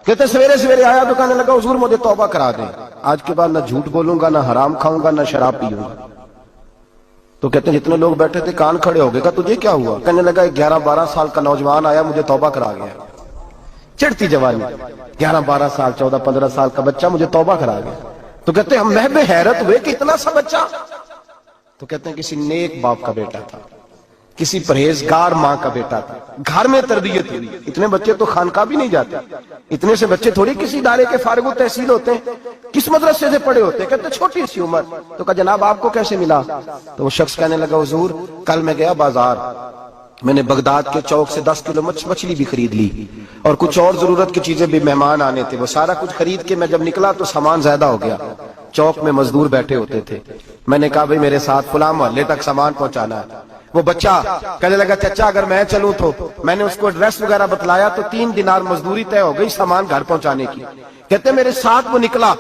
کہتے سویرے سویرے آیا تو کہنے لگا حضور مجھے توبہ کرا دیں، آج کے بعد نہ جھوٹ بولوں گا، نہ حرام کھاؤں گا، نہ شراب پیوں گا۔ تو کہتے ہیں جتنے لوگ بیٹھے تھے کان کھڑے ہو گئے، کہا تجھے کیا ہوا؟ کہنے لگا 11-12 سال کا نوجوان آیا مجھے توبہ کرا گیا، چڑھتی جوانی، 11-12 سال 14-15 سال کا بچہ مجھے توبہ کرا گیا۔ تو کہتے ہیں ہم محب حیرت ہوئے کہ اتنا سا بچہ؟ تو کہتے ہیں کسی نیک باپ کا بیٹا تھا، کسی پرہیزگار ماں کا بیٹا تھا، گھر میں تربیت ہوئی۔ اتنے بچے تو خانقاہ بھی نہیں جاتے، اتنے سے بچے تھوڑی کسی ادارے کے فارغ التحصیل ہوتے ہیں، کس مدرسے سے پڑھے ہوتے ہیں؟ کہتے چھوٹی سی عمر۔ تو کہا جناب آپ کو کیسے ملا؟ تو وہ شخص کہنے لگا حضور کل میں گیا بازار، میں نے بغداد کے چوک سے 10 کلو مچھلی بھی خرید لی اور کچھ اور ضرورت کی چیزیں بھی، مہمان آنے تھے، وہ سارا کچھ خرید کے میں جب نکلا تو سامان زیادہ ہو گیا۔ چوک میں مزدور بیٹھے ہوتے تھے، میں نے کہا بھئی میرے ساتھ فلاں محلے تک سامان پہنچانا ہے۔ وہ بچہ کہنے لگا چچا اگر میں چلوں تو، میں نے اس کو ایڈریس وغیرہ بتلایا تو 3 دینار مزدوری طے ہو گئی سامان گھر پہنچانے کی۔ کہتے میرے ساتھ وہ نکلا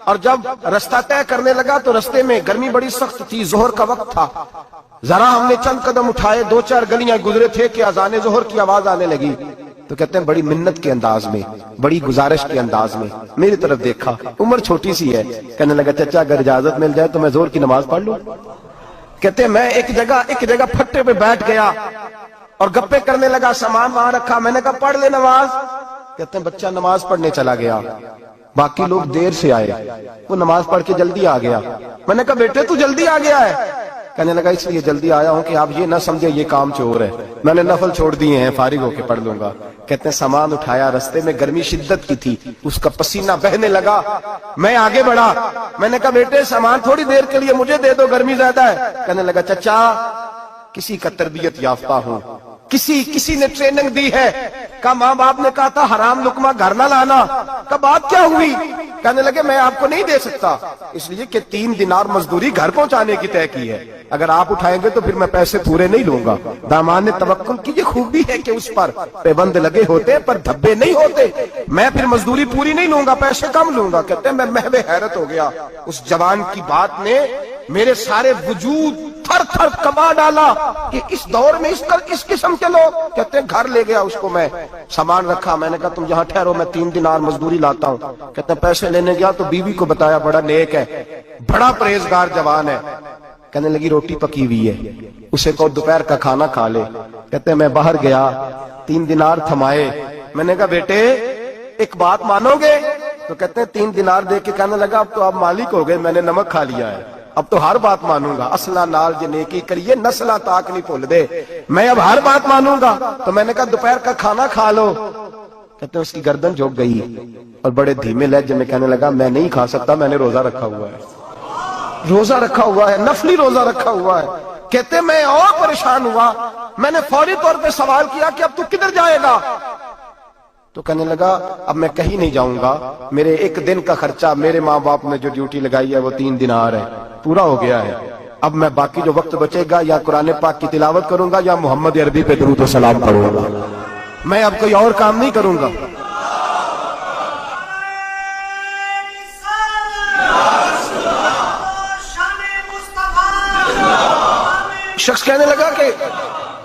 اور جب رستہ طے کرنے لگا تو رستے میں گرمی بڑی سخت تھی، ظہر کا وقت تھا، ذرا ہم نے چند قدم اٹھائے، 2-4 گلیاں گزرے تھے کہ اذان ظہر کی آواز آنے لگی۔ تو کہتے ہیں بڑی منت کے انداز میں، بڑی گزارش کے انداز میں میری طرف دیکھا، عمر چھوٹی سی ہے، کہنے لگا چچا اگر اجازت مل جائے تو میں ظہر کی نماز پڑھ لوں۔ کہتے ہیں میں ایک جگہ پھٹے پہ بیٹھ گیا اور گپے کرنے لگا، سامان وہاں رکھا، میں نے کہا پڑھ لے نماز۔ کہتے ہیں بچہ نماز پڑھنے چلا گیا، باقی لوگ دیر سے آئے، وہ نماز پڑھ کے جلدی آ گیا۔ میں نے کہا بیٹے تو جلدی آ گیا ہے؟ کہنے لگا اس لیے جلدی آیا ہوں کہ آپ یہ نہ سمجھے یہ کام چور ہے، میں نے نفل چھوڑ دیے ہیں، فارغ ہو کے پڑھ لوں گا۔ کہتے ہیں سامان اٹھایا، رستے میں گرمی شدت کی تھی، اس کا پسینہ بہنے لگا، میں آگے بڑھا، میں نے کہا بیٹے سامان تھوڑی دیر کے لیے مجھے دے دو، گرمی زیادہ ہے۔ کہنے لگا چچا کسی کا تربیت یافتہ ہوں، کسی نے ٹریننگ دی ہے، کہا ماں باپ نے کہا تھا حرام لقمہ گھر نہ لانا، کہا بات کیا ہوئی؟ کہنے لگے میں آپ کو نہیں دے سکتا، اس لیے کہ 3 دینار مزدوری گھر پہنچانے کی طے کی ہے، اگر آپ اٹھائیں گے تو پھر میں پیسے پورے نہیں لوں گا۔ دامان نے توکل کی، یہ خوبی ہے کہ اس پر پابند لگے ہوتے پر دھبے نہیں ہوتے، میں پھر مزدوری پوری نہیں لوں گا، پیسے کم لوں گا۔ کہتے ہیں میں محو حیرت ہو گیا، اس جوان کی بات نے میرے سارے وجود تھر تھر کما ڈالا کہ اس دور میں اس قسم کے لوگ۔ کہتے ہیں گھر لے گیا اس کو، میں سامان رکھا، میں نے کہا تم یہاں ٹھہرو میں 3 دینار مزدوری لاتا ہوں۔ کہتے ہیں پیسے لینے گیا تو بیوی کو بتایا بڑا نیک ہے، بڑا پرہیزگار جوان ہے، کہنے لگی روٹی پکی ہوئی ہے، اسے کو دوپہر کا کھانا کھا لے۔ کہتے ہیں میں باہر گیا، 3 دینار تھمائے، میں نے کہا بیٹے ایک بات مانو گے؟ تو کہتے ہیں 3 دینار دے کے کہنے لگا اب تو آپ مالک ہو گئے، میں نے نمک کھا لیا ہے، اب تو ہر بات مانوں گا، اصلہ نال جے نیکی کریے نسلہ تاک نہیں بھول دے، میں اب ہر بات مانوں گا۔ تو میں نے کہا دوپہر کا کھانا کھا لو۔ کہتے ہیں اس کی گردن جھک گئی اور بڑے دھیمے لہجے میں کہنے لگا میں نہیں کھا سکتا، میں نے روزہ رکھا ہوا ہے، روزہ رکھا ہوا ہے، نفلی روزہ رکھا ہوا ہے۔ کہتے میں اور پریشان ہوا، میں نے فوری طور پہ سوال کیا کہ اب تو کدھر جائے گا؟ تو کہنے لگا اب میں کہیں نہیں جاؤں گا، میرے 1 دن کا خرچہ میرے ماں باپ نے جو ڈیوٹی لگائی ہے وہ 3 دینار ہے، پورا ہو گیا ہے، اب میں باقی جو وقت بچے گا یا قرآن پاک کی تلاوت کروں گا یا محمد عربی پہ درود و سلام پڑھوں گا، میں اب کوئی اور کام نہیں کروں گا۔ شخص کہنے لگا کہ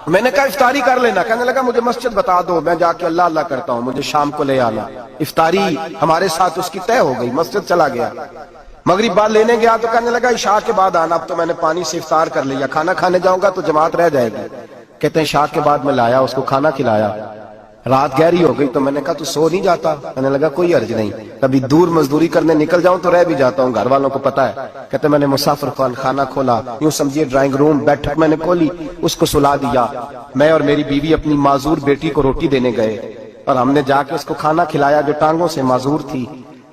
میں نے کہا افطاری کر لینا، کہنے لگا مجھے مسجد بتا دو، میں جا کے اللہ اللہ کرتا ہوں، مجھے شام کو لے آنا۔ افطاری ہمارے ساتھ اس کی طے ہو گئی، مسجد چلا گیا، مغرب بعد لینے گیا تو کہنے لگا عشاء کے بعد آنا، اب تو میں نے پانی سے افطار کر لیا، کھانا کھانے جاؤں گا تو جماعت رہ جائے گی۔ کہتے ہیں عشاء کے بعد میں لایا، اس کو کھانا کھلایا، رات گہری ہو گئی تو میں نے کہا تو سو نہیں جاتا؟ کہنے لگا کوئی عرض نہیں، کبھی دور مزدوری کرنے نکل جاؤں تو رہ بھی جاتا ہوں، گھر والوں کو پتا ہے۔ کہتے میں نے مسافر خانہ کھولا، یوں سمجھیے ڈرائنگ روم بیٹھک میں نے کھولی، اس کو سلا دیا، میں اور میری بیوی اپنی معذور بیٹی کو روٹی دینے گئے اور ہم نے جا کے اس کو کھانا کھلایا جو ٹانگوں سے معذور تھی،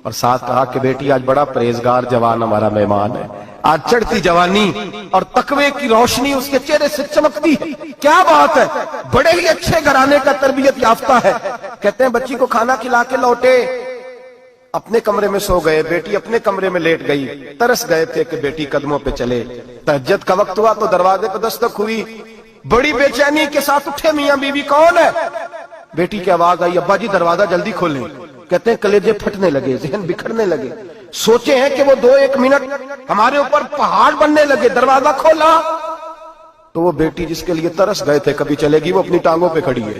اور ساتھ کہا کہ بیٹی آج بڑا پرہیزگار جوان ہمارا مہمان ہے، آج چڑھتی جوانی اور تقوی کی روشنی اس کے چہرے سے چمکتی ہے، کیا بات ہے، بڑے ہی اچھے گھرانے کا تربیت یافتہ ہے۔ کہتے ہیں بچی کو کھانا کھلا کے لوٹے، اپنے کمرے میں سو گئے، بیٹی اپنے کمرے میں لیٹ گئی، ترس گئے تھے کہ بیٹی قدموں پہ چلے۔ تہجد کا وقت ہوا تو دروازے پہ دستک ہوئی، بڑی بے چینی کے ساتھ اٹھے میاں بیوی، کون ہے؟ بیٹی کی آواز آئی ابا جی دروازہ جلدی کھولیں۔ کہتے ہیں کلیجے پھٹنے لگے، ذہن بکھرنے لگے، سوچے ہیں کہ وہ 2-1 منٹ ہمارے اوپر پہاڑ بننے لگے، دروازہ کھولا تو وہ بیٹی جس کے لیے ترس گئے تھے کبھی چلے گی، وہ اپنی ٹانگوں پہ کھڑی ہے،